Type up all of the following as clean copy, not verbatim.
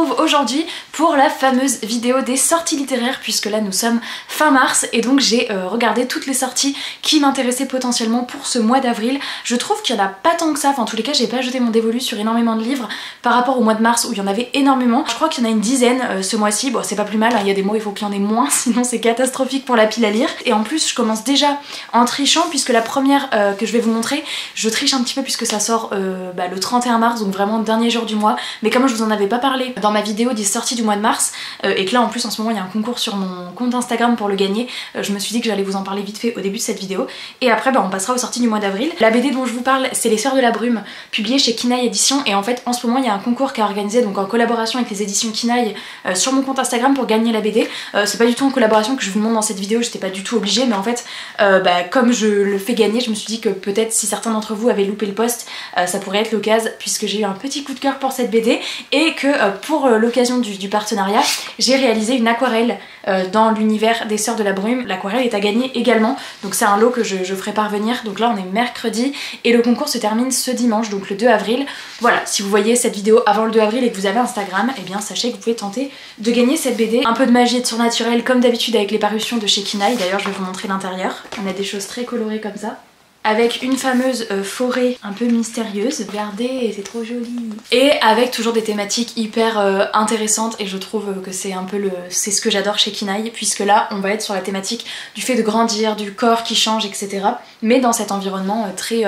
retrouve aujourd'hui pour la fameuse vidéo des sorties littéraires, puisque là nous sommes fin mars et donc j'ai regardé toutes les sorties qui m'intéressaient potentiellement pour ce mois d'avril. Je trouve qu'il n'y en a pas tant que ça, enfin en tous les cas j'ai pas jeté mon dévolu sur énormément de livres par rapport au mois de mars où il y en avait énormément. Je crois qu'il y en a une dizaine ce mois-ci, bon c'est pas plus mal, hein. Il y a des mois il faut qu'il y en ait moins sinon c'est catastrophique pour la pile à lire. Et en plus je commence déjà en trichant puisque la première que je vais vous montrer, je triche un petit peu puisque ça sort le 31 mars, donc vraiment dernier jour du mois, mais comme je vous en avais pas parlé dans ma vidéo des sorties du mois de mars et que là en plus en ce moment il y a un concours sur mon compte Instagram pour le gagner, je me suis dit que j'allais vous en parler vite fait au début de cette vidéo. Et après on passera aux sorties du mois d'avril. La BD dont je vous parle c'est Les Sœurs de la Brume, publiée chez Kinaï Éditions, et en fait en ce moment il y a un concours qui est organisé donc en collaboration avec les éditions Kinaï sur mon compte Instagram pour gagner la BD. C'est pas du tout en collaboration que je vous montre dans cette vidéo, j'étais pas du tout obligée, mais en fait comme je le fais gagner, je me suis dit que peut-être si certains d'entre vous avaient loupé le post, ça pourrait être l'occasion, puisque j'ai eu un petit coup de cœur pour cette BD et que pour l'occasion du partenariat j'ai réalisé une aquarelle dans l'univers des Sœurs de la Brume. L'aquarelle est à gagner également, donc c'est un lot que je ferai parvenir. Donc là on est mercredi et le concours se termine ce dimanche, donc le 2 avril. Voilà, si vous voyez cette vidéo avant le 2 avril et que vous avez Instagram, eh bien sachez que vous pouvez tenter de gagner cette BD. Un peu de magie et de surnaturel comme d'habitude avec les parutions de chez Kinaï. D'ailleurs je vais vous montrer l'intérieur. On a des choses très colorées comme ça, avec une fameuse forêt un peu mystérieuse, regardez c'est trop joli, et avec toujours des thématiques hyper intéressantes, et je trouve que c'est un peu c'est ce que j'adore chez Kinaï, puisque là on va être sur la thématique du fait de grandir, du corps qui change, etc. mais dans cet environnement très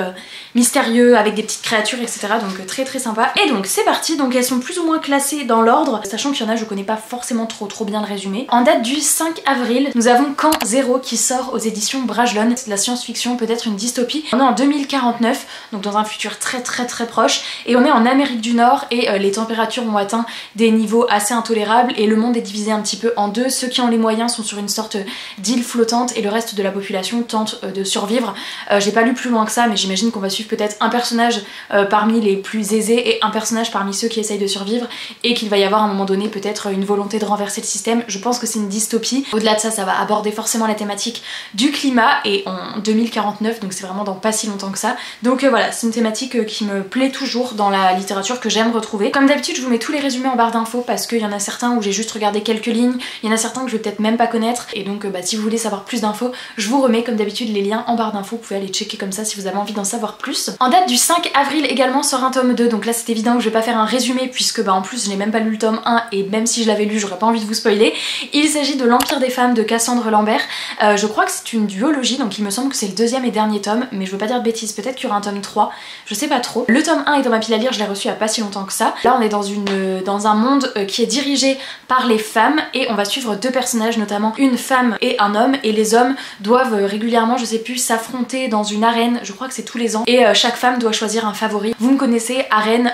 mystérieux avec des petites créatures, etc. donc très très sympa. Et donc c'est parti, donc elles sont plus ou moins classées dans l'ordre, sachant qu'il y en a je connais pas forcément trop bien le résumé. En date du 5 avril nous avons Camp Zéro qui sort aux éditions Brajlon. C'est de la science-fiction, peut-être une dystopie. On est en 2049, donc dans un futur très proche, et on est en Amérique du Nord et les températures ont atteint des niveaux assez intolérables et le monde est divisé un petit peu en deux. Ceux qui ont les moyens sont sur une sorte d'île flottante et le reste de la population tente de survivre. J'ai pas lu plus loin que ça, mais j'imagine qu'on va suivre peut-être un personnage parmi les plus aisés et un personnage parmi ceux qui essayent de survivre, et qu'il va y avoir à un moment donné peut-être une volonté de renverser le système. Je pense que c'est une dystopie. Au-delà de ça, ça va aborder forcément la thématique du climat, et en 2049, donc c'est vraiment dans pas si longtemps que ça. Donc voilà, c'est une thématique qui me plaît toujours dans la littérature, que j'aime retrouver. Comme d'habitude je vous mets tous les résumés en barre d'infos parce qu'il y en a certains où j'ai juste regardé quelques lignes, il y en a certains que je vais peut-être même pas connaître, et donc si vous voulez savoir plus d'infos, je vous remets comme d'habitude les liens en barre d'infos, vous pouvez aller checker comme ça si vous avez envie d'en savoir plus. En date du 5 avril également sort un tome 2, donc là c'est évident que je vais pas faire un résumé puisque en plus je n'ai même pas lu le tome 1 et même si je l'avais lu j'aurais pas envie de vous spoiler. Il s'agit de L'Empire des femmes de Cassandre Lambert. Je crois que c'est une duologie, donc il me semble que c'est le deuxième et dernier tome, mais je veux pas dire de bêtises, peut-être qu'il y aura un tome 3, je sais pas trop. Le tome 1 est dans ma pile à lire, je l'ai reçu il y a pas si longtemps que ça. Là on est dans un monde qui est dirigé par les femmes et on va suivre deux personnages, notamment une femme et un homme, et les hommes doivent régulièrement, je sais plus, s'affronter dans une arène, je crois que c'est tous les ans, et chaque femme doit choisir un favori. Vous me connaissez, arène,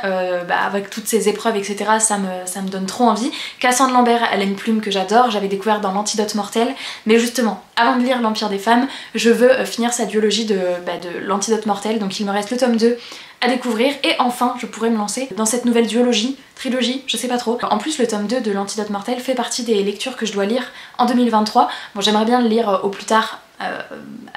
avec toutes ces épreuves etc, ça me donne trop envie. Cassandre Lambert, elle a une plume que j'adore, j'avais découvert dans L'Antidote Mortel, mais justement avant de lire L'Empire des femmes, je veux finir sa duologie de L'Antidote Mortel, donc il me reste le tome 2 à découvrir et enfin je pourrais me lancer dans cette nouvelle duologie, trilogie, je sais pas trop. En plus le tome 2 de L'Antidote Mortel fait partie des lectures que je dois lire en 2023. Bon, j'aimerais bien le lire au plus tard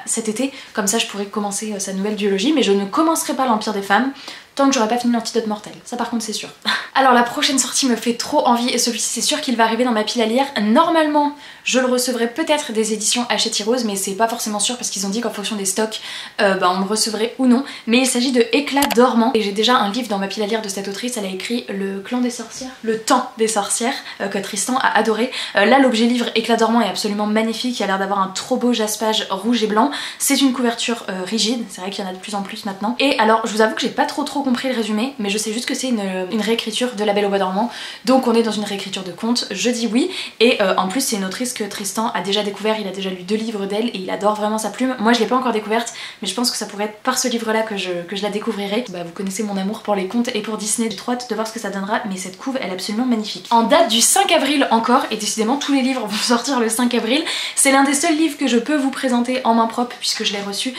cet été, comme ça je pourrais commencer sa nouvelle duologie, mais je ne commencerai pas L'Empire des femmes tant que j'aurai pas fini L'Antidote Mortel, ça par contre c'est sûr. Alors la prochaine sortie me fait trop envie et celui-ci c'est sûr qu'il va arriver dans ma pile à lire. Normalement je le recevrai peut-être des éditions Hachette Heroes, mais c'est pas forcément sûr parce qu'ils ont dit qu'en fonction des stocks on me recevrait ou non. Mais il s'agit de Éclat dormant et j'ai déjà un livre dans ma pile à lire de cette autrice. Elle a écrit Le Clan des sorcières, Le Temps des sorcières, que Tristan a adoré. Là l'objet livre Éclat dormant est absolument magnifique, il a l'air d'avoir un trop beau jaspage rouge et blanc. C'est une couverture rigide, c'est vrai qu'il y en a de plus en plus maintenant. Et alors je vous avoue que j'ai pas trop compris le résumé, mais je sais juste que c'est une réécriture de La Belle au bois dormant, donc on est dans une réécriture de conte, je dis oui. Et en plus c'est une autrice que Tristan a déjà découvert, il a déjà lu 2 livres d'elle et il adore vraiment sa plume. Moi je l'ai pas encore découverte, mais je pense que ça pourrait être par ce livre là que je la découvrirai. Vous connaissez mon amour pour les contes et pour Disney, j'ai trop hâte de voir ce que ça donnera, mais cette couve elle est absolument magnifique. En date du 5 avril encore, et décidément tous les livres vont sortir le 5 avril, c'est l'un des seuls livres que je peux vous présenter en main propre puisque je l'ai reçu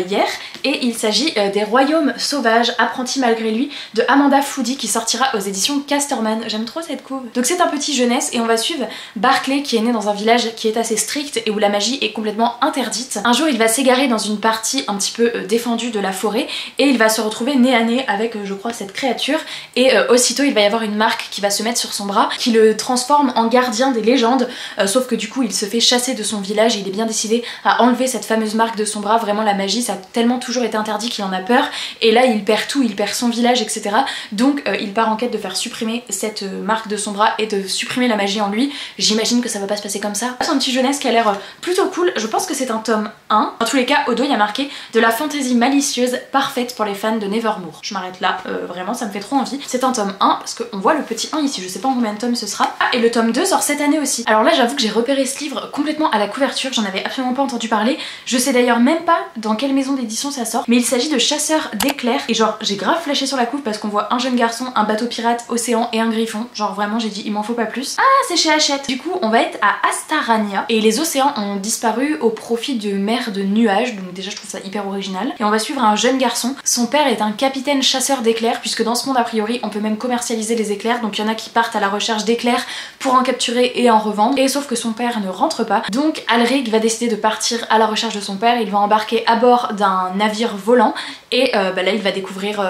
hier, et il s'agit des Royaumes sauvages, apprentis malgré lui, de Amanda Foody, qui sortira aux éditions Casterman. J'aime trop cette couve. Donc c'est un petit jeunesse et on va suivre Barclay qui est né dans un village qui est assez strict et où la magie est complètement interdite. Un jour il va s'égarer dans une partie un petit peu défendue de la forêt et il va se retrouver nez à nez avec je crois cette créature et aussitôt il va y avoir une marque qui va se mettre sur son bras qui le transforme en gardien des légendes, sauf que du coup il se fait chasser de son village et il est bien décidé à enlever cette fameuse marque de son bras. Vraiment la magie ça a tellement toujours été interdit qu'il en a peur et là il perd tout, il perd son village etc. Donc il part en quête de faire supprimer cette marque de son bras et de supprimer la magie en lui. J'imagine que ça va pas se passer comme ça. C'est un petit jeunesse qui a l'air plutôt cool, je pense que c'est un tome 1. En tous les cas au dos il y a marqué de la fantaisie malicieuse parfaite pour les fans de Nevermore. Je m'arrête là, vraiment ça me fait trop envie. C'est un tome 1 parce qu'on voit le petit 1 ici, je sais pas en combien de tomes ce sera. Ah, et le tome 2 sort cette année aussi. Alors là j'avoue que j'ai repéré ce livre complètement à la couverture, j'en avais absolument pas entendu parler. Je sais d'ailleurs même pas dans quelle maison d'édition ça sort, mais il s'agit de Chasseurs d'éclairs et genre j'ai grave flashé sur la couve parce qu'on voit un jeune garçon, un bateau pirate, océan et un griffon. Genre vraiment j'ai dit il m'en faut pas plus. Ah c'est chez Hachette. Du coup on va être à Astarania et les océans ont disparu au profit de mers de nuages, donc déjà je trouve ça hyper original. Et on va suivre un jeune garçon, son père est un capitaine chasseur d'éclairs puisque dans ce monde a priori on peut même commercialiser les éclairs, donc il y en a qui partent à la recherche d'éclairs pour en capturer et en revendre, et sauf que son père ne rentre pas, donc Alric va décider de partir à la recherche de son père. Il va embarquer à bord d'un navire volant et là il va découvrir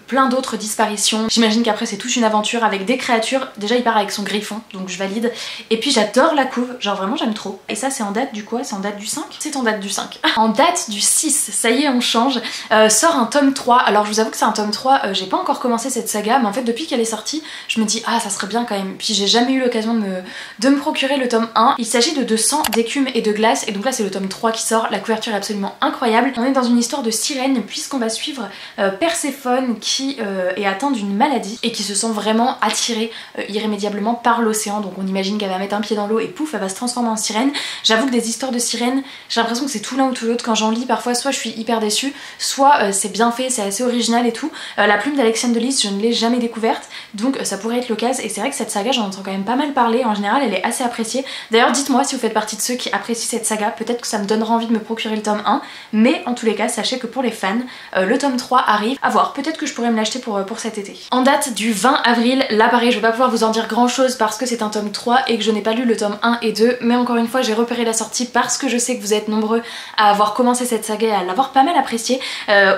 plein d'autres disparitions. J'imagine qu'après c'est toute une aventure avec des créatures. Déjà il part avec son griffon donc je valide, et puis j'adore la couve, genre vraiment j'aime trop. Et ça c'est en date du quoi? C'est en date du 5? C'est en date du 5. En date du 6, ça y est on change, sort un tome 3. Alors je vous avoue que c'est un tome 3, j'ai pas encore commencé cette saga mais en fait depuis qu'elle est sortie je me dis ah ça serait bien quand même, puis j'ai jamais eu l'occasion de me procurer le tome 1. Il s'agit de sang, d'écume et de glace et donc là c'est le tome 3 qui sort. La couverture est absolument incroyable. On est dans une histoire de sirène puisqu'on va suivre Perséphone qui est atteinte d'une maladie et qui se sent vraiment attirée irrémédiablement par l'océan, donc on imagine qu'elle va mettre un pied dans l'eau et pouf elle va se transformer en sirène. J'avoue que des histoires de sirènes j'ai l'impression que c'est tout l'un ou tout l'autre. Quand j'en lis parfois soit je suis hyper déçue, soit c'est bien fait, c'est assez original et tout. La plume d'Alexiane de Lys je ne l'ai jamais découverte donc ça pourrait être l'occasion, et c'est vrai que cette saga j'en entends quand même pas mal parler, en général elle est assez appréciée. D'ailleurs dites-moi si vous faites partie de ceux qui apprécient cette saga, peut-être que ça me donnera envie de me procurer le tome 1, mais en tous les cas sachez que pour les fans le tome 3 arrive, à voir, peut-être que je pourrais me l'acheter pour cet été. En date du 20 avril, là pareil je vais pas pouvoir vous en dire grand chose parce que c'est un tome 3 et que je n'ai pas lu le tome 1 et 2, mais encore une fois j'ai repéré la sortie parce que je sais que vous êtes nombreux à avoir commencé cette saga et à l'avoir pas mal appréciée.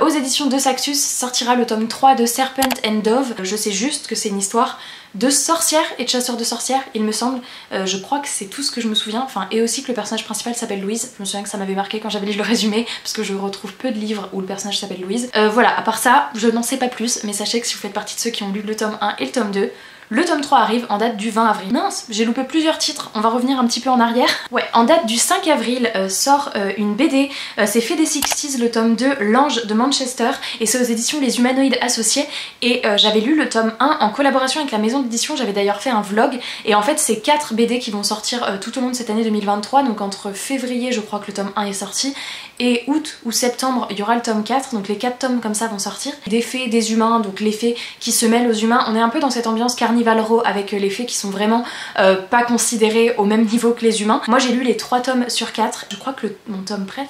Aux éditions de Saxus sortira le tome 3 de Serpent and Dove. Je sais juste que c'est une histoire de sorcières et de chasseurs de sorcières il me semble, je crois que c'est tout ce que je me souviens, enfin, et aussi que le personnage principal s'appelle Louise. Je me souviens que ça m'avait marqué quand j'avais lu le résumé parce que je retrouve peu de livres où le personnage s'appelle Louise. Voilà, à part ça je n'en sais pas plus, mais sachez que si vous faites partie de ceux qui ont lu le tome 1 et le tome 2, le tome 3 arrive en date du 20 avril. Mince, j'ai loupé plusieurs titres, on va revenir un petit peu en arrière. Ouais, en date du 5 avril sort une BD, c'est fait des 60s, le tome 2, L'Ange de Manchester, et c'est aux éditions Les Humanoïdes Associés, et j'avais lu le tome 1 en collaboration avec la maison d'édition, j'avais d'ailleurs fait un vlog, et en fait c'est 4 BD qui vont sortir tout au long de cette année 2023, donc entre février je crois que le tome 1 est sorti, et août ou septembre il y aura le tome 4, donc les 4 tomes comme ça vont sortir. Des fées, des humains, donc les fées qui se mêlent aux humains, on est un peu dans cette ambiance Carnival Row avec les fées qui sont vraiment pas considérées au même niveau que les humains. Moi j'ai lu les 3 tomes sur 4, je crois que mon tome préf,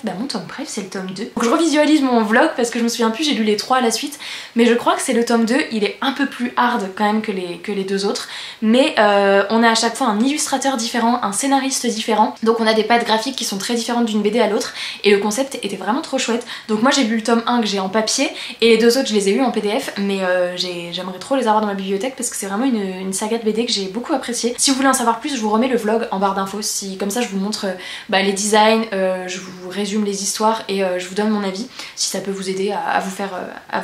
c'est le tome 2. Donc je revisualise mon vlog parce que je me souviens plus, j'ai lu les 3 à la suite, mais je crois que c'est le tome 2, il est un peu plus hard quand même que les deux autres, mais on a à chaque fois un illustrateur différent, un scénariste différent, donc on a des pattes graphiques qui sont très différentes d'une BD à l'autre, et le concept était vraiment trop chouette. Donc moi j'ai lu le tome 1 que j'ai en papier, et les 2 autres je les ai eus en PDF, mais j'aimerais trop les avoir dans ma bibliothèque parce que c'est vraiment une saga de BD que j'ai beaucoup appréciée. Si vous voulez en savoir plus, je vous remets le vlog en barre d'infos, comme ça je vous montre les designs, je vous résume les histoires et je vous donne mon avis, si ça peut vous aider à vous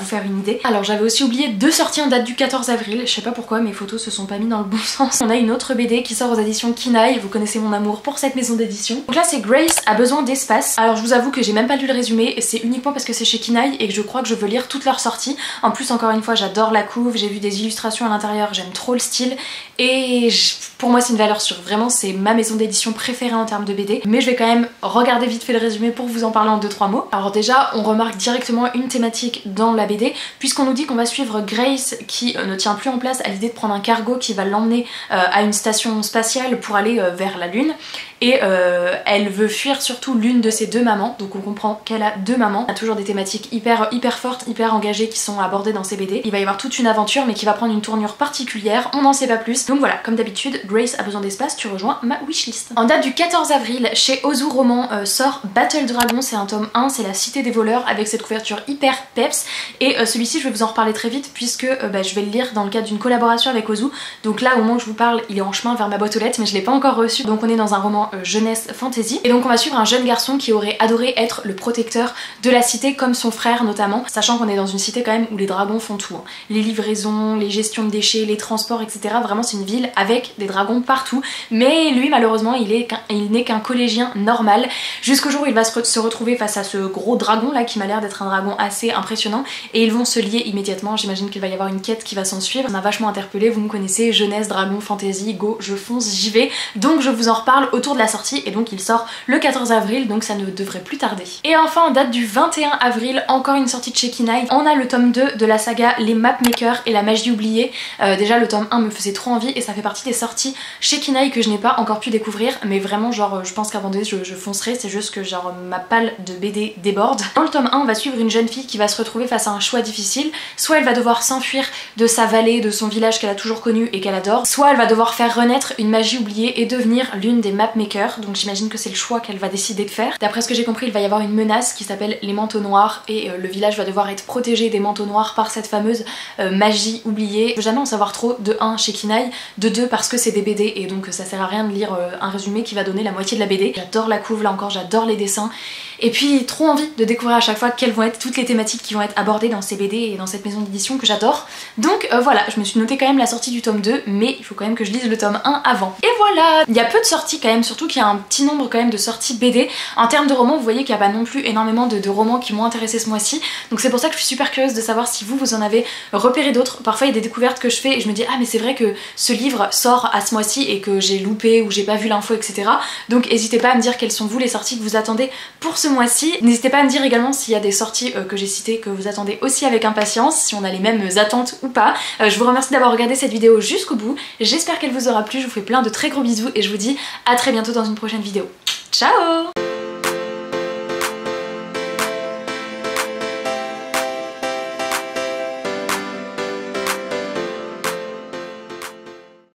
faire une idée. Alors j'avais aussi oublié 2 sorties en date du 14 avril, je sais pas pourquoi mes photos se sont pas mis dans le bon sens. On a une autre BD qui sort aux éditions Kinaï, vous connaissez mon amour pour cette maison d'édition. Donc là c'est Grace a besoin d'espace. Alors je vous avoue que j'ai même pas lu le résumé, c'est uniquement parce que c'est chez Kinaï et que je crois que je veux lire toutes leurs sorties. En plus encore une fois j'adore la couve, j'ai vu des illustrations à l'intérieur, j'aime trop le style et pour moi c'est une valeur sûre, vraiment c'est ma maison d'édition préférée en termes de BD, mais je vais quand même regarder vite fait le résumé pour vous en parler en 2-3 mots. Alors déjà on remarque directement une thématique dans la BD puisqu'on nous dit qu'on va suivre Grace qui ne tient plus en place à l'idée de prendre un cargo qui va l'emmener à une station spatiale pour aller vers la lune, et elle veut fuir surtout l'une de ses 2 mamans, donc donc on comprend qu'elle a 2 mamans. Il y a toujours des thématiques hyper fortes, hyper engagées qui sont abordées dans ces BD. Il va y avoir toute une aventure mais qui va prendre une tournure particulière, on n'en sait pas plus. Donc voilà, comme d'habitude, Grace a besoin d'espace, tu rejoins ma wishlist. En date du 14 avril, chez Ozu Roman sort Battle Dragon, c'est un tome 1, c'est la cité des voleurs avec cette couverture hyper peps. Et celui-ci je vais vous en reparler très vite puisque je vais le lire dans le cadre d'une collaboration avec Ozu. Donc là au moment où je vous parle, il est en chemin vers ma boîte aux lettres mais je l'ai pas encore reçu. Donc on est dans un roman jeunesse fantasy. Et donc on va suivre un jeune garçon qui aurait adoré être le protecteur de la cité comme son frère notamment. Sachant qu'on est dans une cité quand même où les dragons font tout. Hein. Les livraisons, les gestions de déchets, les transports, etc. Vraiment c'est une ville avec des dragons partout. Mais lui malheureusement il n'est qu'un collégien normal. Jusqu'au jour où il va se retrouver face à ce gros dragon là qui m'a l'air d'être un dragon assez impressionnant. Et ils vont se lier immédiatement. J'imagine qu'il va y avoir une quête qui va s'en suivre. Ça m'a vachement interpellée, vous me connaissez, jeunesse, dragon, fantasy, go, je fonce, j'y vais. Donc je vous en reparle autour de la sortie et donc il sort le 14 avril donc ça ne devrait plus tarder. Et enfin en date du 21 avril, encore une sortie de chez Kinaï. On a le tome 2 de la saga Les Mapmakers et la magie oubliée. Déjà le tome 1 me faisait trop envie et ça fait partie des sorties chez Kinaï que je n'ai pas encore pu découvrir mais vraiment genre je pense qu'avant de je foncerai, c'est juste que genre ma palle de BD déborde. Dans le tome 1 on va suivre une jeune fille qui va se retrouver face à un choix difficile. Soit elle va devoir s'enfuir de sa vallée, de son village qu'elle a toujours connu et qu'elle adore, soit elle va devoir faire renaître une magie oubliée et devenir l'une des Mapmakers. Donc j'imagine que c'est le choix qu'elle va décider de faire. D'après ce que j'ai compris, il va y avoir une menace qui s'appelle les manteaux noirs et le village va devoir être protégé des manteaux noirs par cette fameuse magie oubliée. Je veux jamais en savoir trop, de 1 chez Kinaï, de 2 parce que c'est des BD et donc ça sert à rien de lire un résumé qui va donner la moitié de la BD. J'adore la couve, là encore j'adore les dessins et puis trop envie de découvrir à chaque fois quelles vont être toutes les thématiques qui vont être abordées dans ces BD et dans cette maison d'édition que j'adore. Donc voilà, je me suis noté quand même la sortie du tome 2 mais il faut quand même que je lise le tome 1 avant. Et voilà, il y a peu de sorties quand même, surtout qu'il y a un petit nombre quand même de sorties BD. En termes de romans, vous voyez qu'il n'y a pas non plus énormément de romans qui m'ont intéressé ce mois-ci. Donc c'est pour ça que je suis super curieuse de savoir si vous en avez repéré d'autres. Parfois il y a des découvertes que je fais et je me dis ah mais c'est vrai que ce livre sort à ce mois-ci et que j'ai loupé ou j'ai pas vu l'info etc. Donc n'hésitez pas à me dire quelles sont vous les sorties que vous attendez pour ce mois-ci. N'hésitez pas à me dire également s'il y a des sorties que j'ai citées que vous attendez aussi avec impatience, si on a les mêmes attentes ou pas. Je vous remercie d'avoir regardé cette vidéo jusqu'au bout. J'espère qu'elle vous aura plu, je vous fais plein de très gros bisous et je vous dis à très bientôt dans une prochaine vidéo. Ciao!